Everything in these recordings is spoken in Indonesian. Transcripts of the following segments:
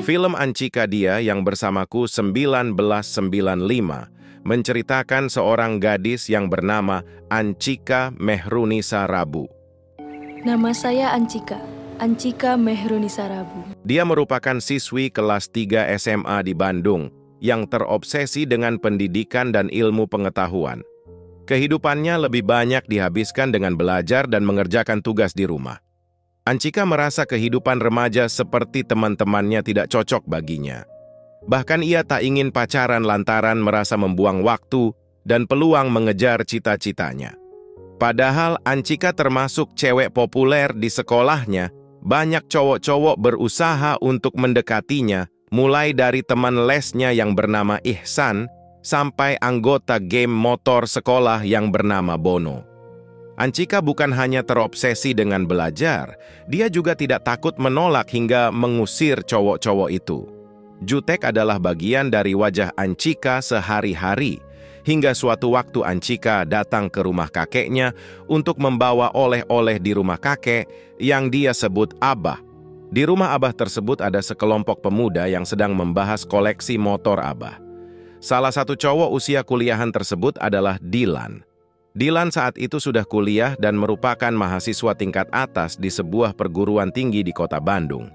Film Ancika Dia yang Bersamaku 1995 menceritakan seorang gadis yang bernama Ancika Mehrunisa Rabu. Nama saya Ancika Mehrunisa Rabu. Dia merupakan siswi kelas 3 SMA di Bandung yang terobsesi dengan pendidikan dan ilmu pengetahuan. Kehidupannya lebih banyak dihabiskan dengan belajar dan mengerjakan tugas di rumah. Ancika merasa kehidupan remaja seperti teman-temannya tidak cocok baginya. Bahkan ia tak ingin pacaran lantaran merasa membuang waktu dan peluang mengejar cita-citanya. Padahal Ancika termasuk cewek populer di sekolahnya, banyak cowok-cowok berusaha untuk mendekatinya, mulai dari teman lesnya yang bernama Ihsan, sampai anggota game motor sekolah yang bernama Bono. Ancika bukan hanya terobsesi dengan belajar, dia juga tidak takut menolak hingga mengusir cowok-cowok itu. Jutek adalah bagian dari wajah Ancika sehari-hari, hingga suatu waktu Ancika datang ke rumah kakeknya untuk membawa oleh-oleh di rumah kakek yang dia sebut Abah. Di rumah Abah tersebut ada sekelompok pemuda yang sedang membahas koleksi motor Abah. Salah satu cowok usia kuliahan tersebut adalah Dilan. Dilan saat itu sudah kuliah dan merupakan mahasiswa tingkat atas di sebuah perguruan tinggi di kota Bandung.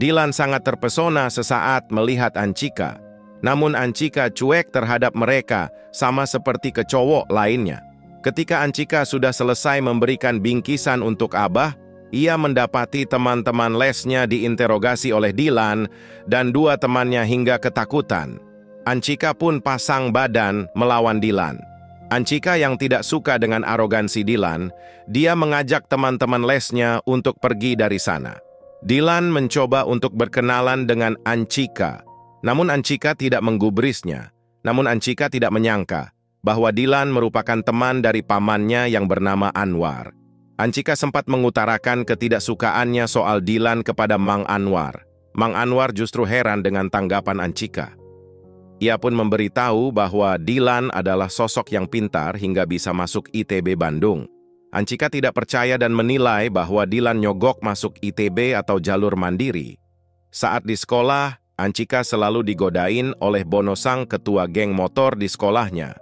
Dilan sangat terpesona sesaat melihat Ancika. Namun Ancika cuek terhadap mereka, sama seperti ke cowok lainnya. Ketika Ancika sudah selesai memberikan bingkisan untuk Abah, ia mendapati teman-teman lesnya diinterogasi oleh Dilan dan dua temannya hingga ketakutan. Ancika pun pasang badan melawan Dilan. Ancika yang tidak suka dengan arogansi Dilan, dia mengajak teman-teman lesnya untuk pergi dari sana. Dilan mencoba untuk berkenalan dengan Ancika, namun Ancika tidak menggubrisnya. Namun Ancika tidak menyangka bahwa Dilan merupakan teman dari pamannya yang bernama Anwar. Ancika sempat mengutarakan ketidaksukaannya soal Dilan kepada Mang Anwar. Mang Anwar justru heran dengan tanggapan Ancika. Ia pun memberitahu bahwa Dilan adalah sosok yang pintar hingga bisa masuk ITB Bandung. Ancika tidak percaya dan menilai bahwa Dilan nyogok masuk ITB atau jalur mandiri. Saat di sekolah, Ancika selalu digodain oleh Bono sang ketua geng motor di sekolahnya.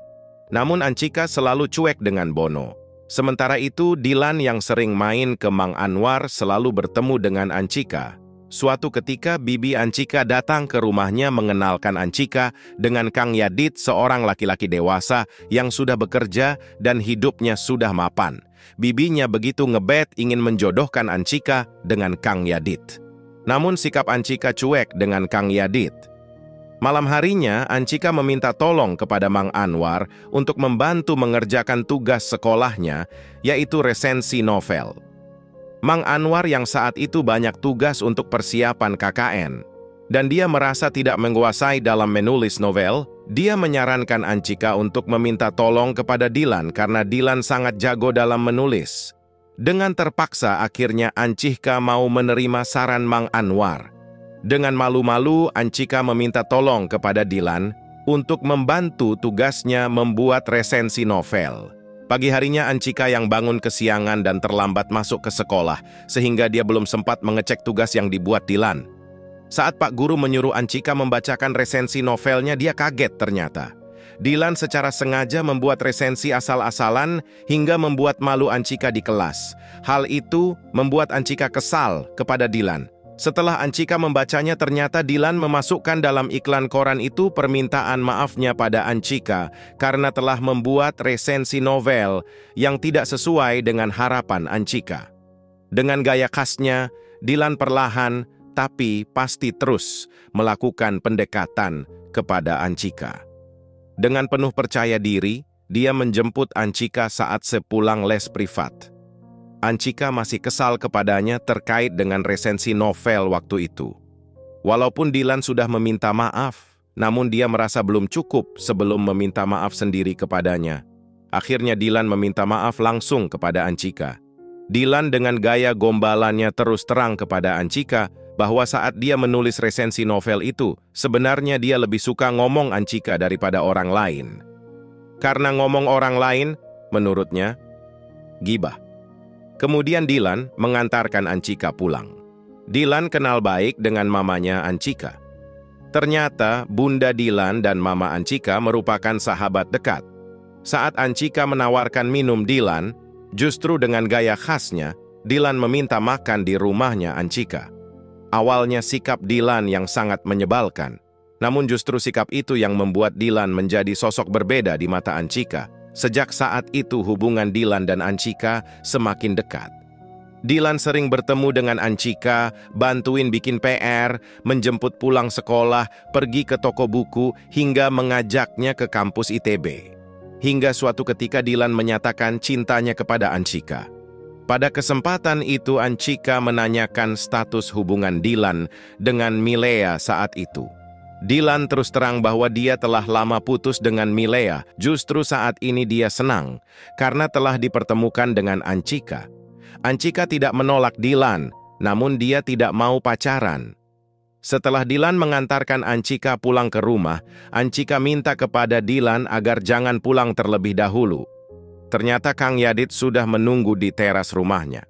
Namun Ancika selalu cuek dengan Bono. Sementara itu, Dilan yang sering main ke Mang Anwar selalu bertemu dengan Ancika. Suatu ketika, bibi Ancika datang ke rumahnya mengenalkan Ancika dengan Kang Yadit, seorang laki-laki dewasa yang sudah bekerja dan hidupnya sudah mapan. Bibinya begitu ngebet ingin menjodohkan Ancika dengan Kang Yadit. Namun sikap Ancika cuek dengan Kang Yadit. Malam harinya, Ancika meminta tolong kepada Mang Anwar untuk membantu mengerjakan tugas sekolahnya, yaitu resensi novel. Mang Anwar yang saat itu banyak tugas untuk persiapan KKN, dan dia merasa tidak menguasai dalam menulis novel, dia menyarankan Ancika untuk meminta tolong kepada Dilan karena Dilan sangat jago dalam menulis. Dengan terpaksa akhirnya Ancika mau menerima saran Mang Anwar. Dengan malu-malu, Ancika meminta tolong kepada Dilan untuk membantu tugasnya membuat resensi novel. Pagi harinya Ancika yang bangun kesiangan dan terlambat masuk ke sekolah, sehingga dia belum sempat mengecek tugas yang dibuat Dilan. Saat Pak Guru menyuruh Ancika membacakan resensi novelnya, dia kaget ternyata. Dilan secara sengaja membuat resensi asal-asalan hingga membuat malu Ancika di kelas. Hal itu membuat Ancika kesal kepada Dilan. Setelah Ancika membacanya, ternyata Dilan memasukkan dalam iklan koran itu permintaan maafnya pada Ancika karena telah membuat resensi novel yang tidak sesuai dengan harapan Ancika. Dengan gaya khasnya, Dilan perlahan tapi pasti terus melakukan pendekatan kepada Ancika. Dengan penuh percaya diri, dia menjemput Ancika saat sepulang les privat. Ancika masih kesal kepadanya terkait dengan resensi novel waktu itu. Walaupun Dilan sudah meminta maaf, namun dia merasa belum cukup sebelum meminta maaf sendiri kepadanya. Akhirnya Dilan meminta maaf langsung kepada Ancika. Dilan dengan gaya gombalannya terus terang kepada Ancika bahwa saat dia menulis resensi novel itu, sebenarnya dia lebih suka ngomong Ancika daripada orang lain. Karena ngomong orang lain, menurutnya, gibah. Kemudian Dilan mengantarkan Ancika pulang. Dilan kenal baik dengan mamanya Anchika. Ternyata Bunda Dilan dan Mama Anchika merupakan sahabat dekat. Saat Anchika menawarkan minum Dilan, justru dengan gaya khasnya, Dilan meminta makan di rumahnya Anchika. Awalnya sikap Dilan yang sangat menyebalkan. Namun justru sikap itu yang membuat Dilan menjadi sosok berbeda di mata Anchika. Sejak saat itu hubungan Dilan dan Anchika semakin dekat. Dilan sering bertemu dengan Anchika, bantuin bikin PR, menjemput pulang sekolah, pergi ke toko buku, hingga mengajaknya ke kampus ITB. Hingga suatu ketika Dilan menyatakan cintanya kepada Anchika. Pada kesempatan itu Anchika menanyakan status hubungan Dilan dengan Milea saat itu. Dilan terus terang bahwa dia telah lama putus dengan Milea. Justru saat ini dia senang karena telah dipertemukan dengan Anchika. Anchika tidak menolak Dilan, namun dia tidak mau pacaran. Setelah Dilan mengantarkan Anchika pulang ke rumah, Anchika minta kepada Dilan agar jangan pulang terlebih dahulu. Ternyata Kang Yadit sudah menunggu di teras rumahnya.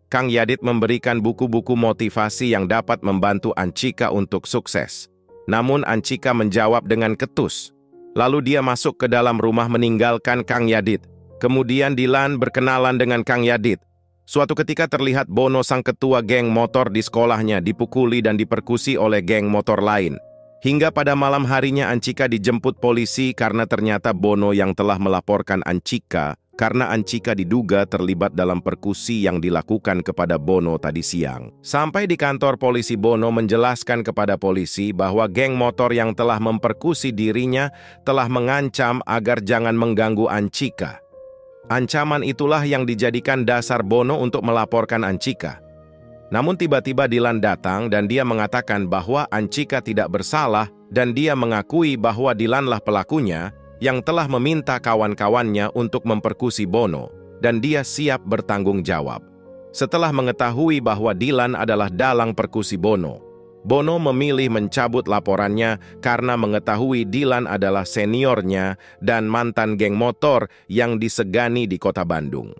Kang Yadit memberikan buku-buku motivasi yang dapat membantu Anchika untuk sukses. Namun Anchika menjawab dengan ketus. Lalu dia masuk ke dalam rumah meninggalkan Kang Yadit. Kemudian Dilan berkenalan dengan Kang Yadit. Suatu ketika terlihat Bono sang ketua geng motor di sekolahnya dipukuli dan diperkusi oleh geng motor lain. Hingga pada malam harinya Anchika dijemput polisi karena ternyata Bono yang telah melaporkan Anchika karena Anchika diduga terlibat dalam persekusi yang dilakukan kepada Bono tadi siang. Sampai di kantor polisi, Bono menjelaskan kepada polisi bahwa geng motor yang telah mempersekusi dirinya telah mengancam agar jangan mengganggu Anchika. Ancaman itulah yang dijadikan dasar Bono untuk melaporkan Anchika. Namun tiba-tiba Dilan datang dan dia mengatakan bahwa Anchika tidak bersalah dan dia mengakui bahwa Dilanlah pelakunya yang telah meminta kawan-kawannya untuk mempersekusi Bono, dan dia siap bertanggung jawab. Setelah mengetahui bahwa Dilan adalah dalang persekusi Bono, Bono memilih mencabut laporannya karena mengetahui Dilan adalah seniornya dan mantan geng motor yang disegani di kota Bandung.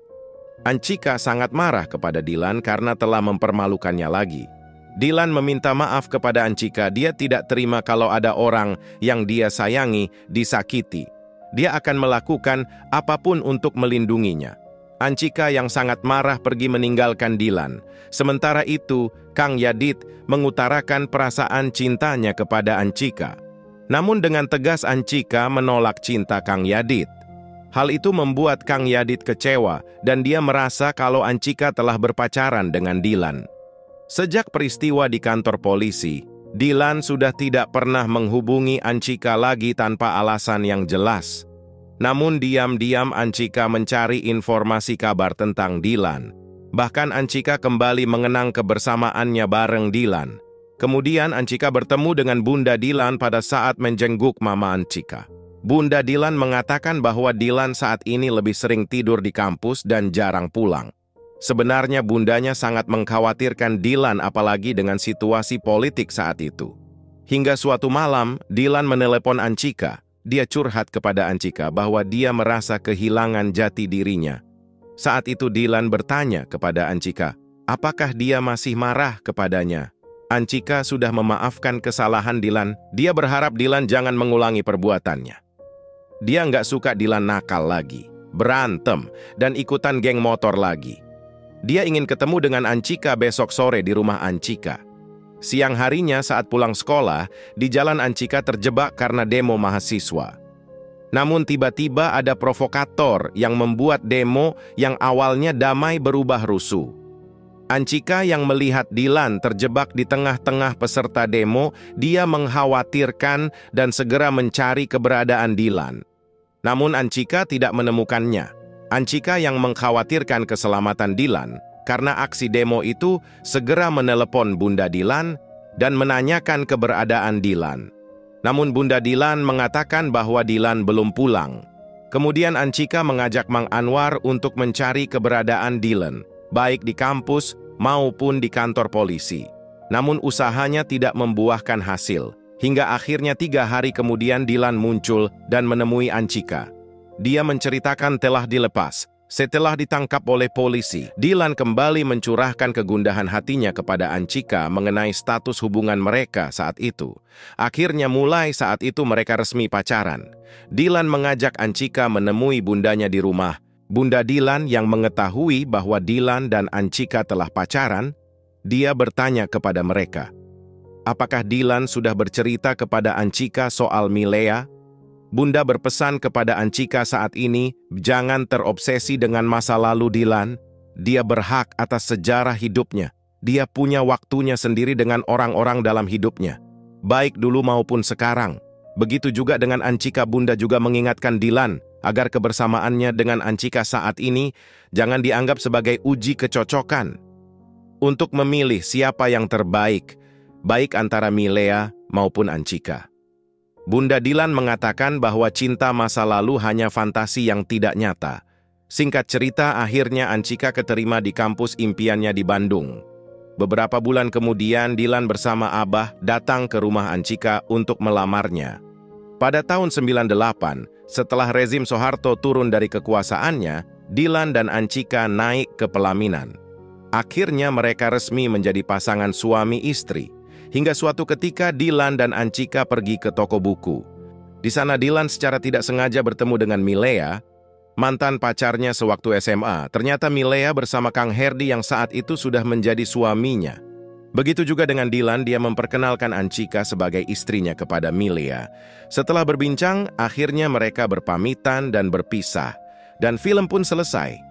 Anchika sangat marah kepada Dilan karena telah mempermalukannya lagi. Dilan meminta maaf kepada Anchika. Dia tidak terima kalau ada orang yang dia sayangi disakiti. Dia akan melakukan apapun untuk melindunginya. Anchika yang sangat marah pergi meninggalkan Dilan. Sementara itu, Kang Yadit mengutarakan perasaan cintanya kepada Anchika. Namun dengan tegas Anchika menolak cinta Kang Yadit. Hal itu membuat Kang Yadit kecewa dan dia merasa kalau Anchika telah berpacaran dengan Dilan. Sejak peristiwa di kantor polisi, Dilan sudah tidak pernah menghubungi Anchika lagi tanpa alasan yang jelas. Namun diam-diam Anchika mencari informasi kabar tentang Dilan. Bahkan Anchika kembali mengenang kebersamaannya bareng Dilan. Kemudian Anchika bertemu dengan Bunda Dilan pada saat menjenguk Mama Anchika. Bunda Dilan mengatakan bahwa Dilan saat ini lebih sering tidur di kampus dan jarang pulang. Sebenarnya bundanya sangat mengkhawatirkan Dilan apalagi dengan situasi politik saat itu. Hingga suatu malam, Dilan menelepon Anchika. Dia curhat kepada Anchika bahwa dia merasa kehilangan jati dirinya. Saat itu Dilan bertanya kepada Anchika, apakah dia masih marah kepadanya? Anchika sudah memaafkan kesalahan Dilan. Dia berharap Dilan jangan mengulangi perbuatannya. Dia nggak suka Dilan nakal lagi, berantem, dan ikutan geng motor lagi. Dia ingin ketemu dengan Anchika besok sore di rumah Anchika. Siang harinya saat pulang sekolah, di jalan Anchika terjebak karena demo mahasiswa. Namun tiba-tiba ada provokator yang membuat demo yang awalnya damai berubah rusuh. Anchika yang melihat Dilan terjebak di tengah-tengah peserta demo, dia mengkhawatirkan dan segera mencari keberadaan Dilan. Namun Anchika tidak menemukannya. Anchika yang mengkhawatirkan keselamatan Dilan karena aksi demo itu segera menelepon Bunda Dilan dan menanyakan keberadaan Dilan. Namun Bunda Dilan mengatakan bahwa Dilan belum pulang. Kemudian Anchika mengajak Mang Anwar untuk mencari keberadaan Dilan, baik di kampus maupun di kantor polisi. Namun usahanya tidak membuahkan hasil. Hingga akhirnya 3 hari kemudian Dilan muncul dan menemui Anchika. Dia menceritakan telah dilepas. Setelah ditangkap oleh polisi, Dylan kembali mencurahkan kegundahan hatinya kepada Anchika mengenai status hubungan mereka saat itu. Akhirnya mulai saat itu mereka resmi pacaran. Dylan mengajak Anchika menemui bundanya di rumah. Bunda Dylan yang mengetahui bahwa Dylan dan Anchika telah pacaran, dia bertanya kepada mereka, apakah Dylan sudah bercerita kepada Anchika soal Milea? Bunda berpesan kepada Anchika saat ini, jangan terobsesi dengan masa lalu Dylan. Dia berhak atas sejarah hidupnya. Dia punya waktunya sendiri dengan orang-orang dalam hidupnya, baik dulu maupun sekarang. Begitu juga dengan Anchika. Bunda juga mengingatkan Dylan agar kebersamaannya dengan Anchika saat ini jangan dianggap sebagai uji kecocokan untuk memilih siapa yang terbaik, baik antara Milea maupun Anchika. Bunda Dylan mengatakan bahwa cinta masa lalu hanya fantasi yang tidak nyata. Singkat cerita, akhirnya Anchika keterima di kampus impiannya di Bandung. Beberapa bulan kemudian, Dylan bersama Abah datang ke rumah Anchika untuk melamarnya. Pada tahun 98, setelah rezim Soeharto turun dari kekuasaannya, Dylan dan Anchika naik ke pelaminan. Akhirnya mereka resmi menjadi pasangan suami istri. Hingga suatu ketika Dylan dan Anchika pergi ke toko buku. Di sana Dylan secara tidak sengaja bertemu dengan Milea, mantan pacarnya sewaktu SMA. Ternyata Milea bersama Kang Herdi yang saat itu sudah menjadi suaminya. Begitu juga dengan Dylan, dia memperkenalkan Anchika sebagai istrinya kepada Milea. Setelah berbincang, akhirnya mereka berpamitan dan berpisah. Dan film pun selesai.